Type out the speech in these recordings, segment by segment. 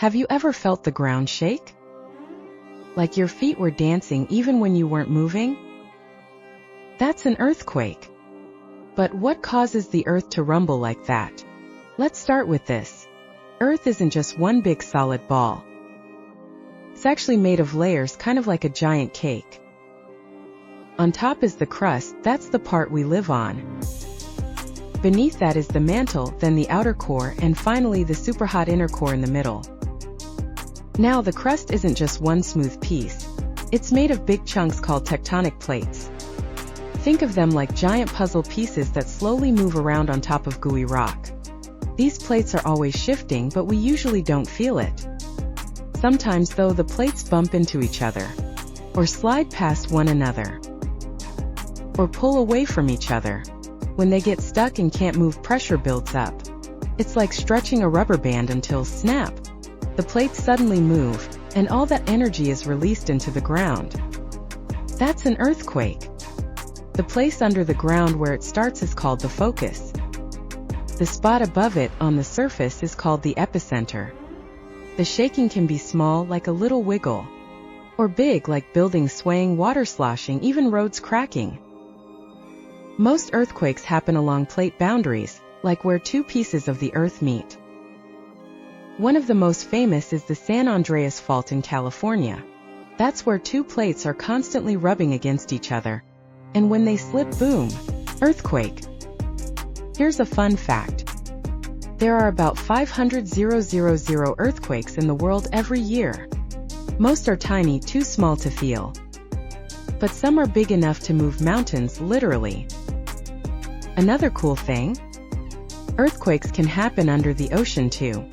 Have you ever felt the ground shake? Like your feet were dancing even when you weren't moving? That's an earthquake. But what causes the earth to rumble like that? Let's start with this. Earth isn't just one big solid ball. It's actually made of layers, kind of like a giant cake. On top is the crust, that's the part we live on. Beneath that is the mantle, then the outer core, and finally the superhot inner core in the middle. Now the crust isn't just one smooth piece. It's made of big chunks called tectonic plates. Think of them like giant puzzle pieces that slowly move around on top of gooey rock. These plates are always shifting, but we usually don't feel it. Sometimes though, the plates bump into each other, or slide past one another, or pull away from each other. When they get stuck and can't move, pressure builds up. It's like stretching a rubber band until, snap, the plates suddenly move, and all that energy is released into the ground. That's an earthquake. The place under the ground where it starts is called the focus. The spot above it, on the surface, is called the epicenter. The shaking can be small, like a little wiggle, or big, like buildings swaying, water sloshing, even roads cracking. Most earthquakes happen along plate boundaries, like where two pieces of the earth meet. One of the most famous is the San Andreas Fault in California. That's where two plates are constantly rubbing against each other. And when they slip, boom, earthquake. Here's a fun fact. There are about 500,000 earthquakes in the world every year. Most are tiny, too small to feel. But some are big enough to move mountains, literally. Another cool thing? Earthquakes can happen under the ocean too.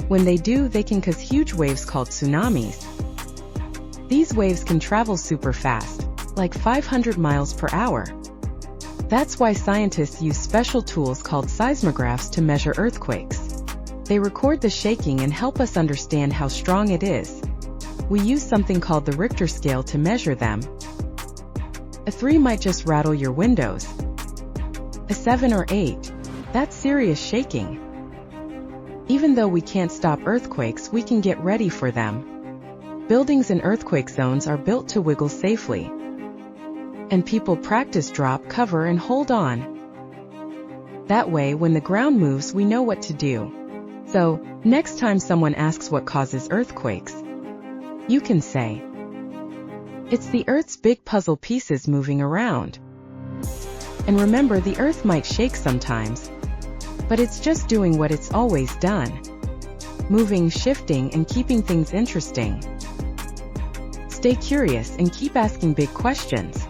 When they do, they can cause huge waves called tsunamis. These waves can travel super fast, like 500 miles per hour. That's why scientists use special tools called seismographs to measure earthquakes. They record the shaking and help us understand how strong it is. We use something called the Richter scale to measure them. A 3 might just rattle your windows. A 7 or 8, that's serious shaking. Even though we can't stop earthquakes, we can get ready for them. Buildings in earthquake zones are built to wiggle safely. And people practice drop, cover, and hold on. That way, when the ground moves, we know what to do. So, next time someone asks what causes earthquakes, you can say, it's the Earth's big puzzle pieces moving around. And remember, the Earth might shake sometimes, but it's just doing what it's always done. Moving, shifting, and keeping things interesting. Stay curious and keep asking big questions.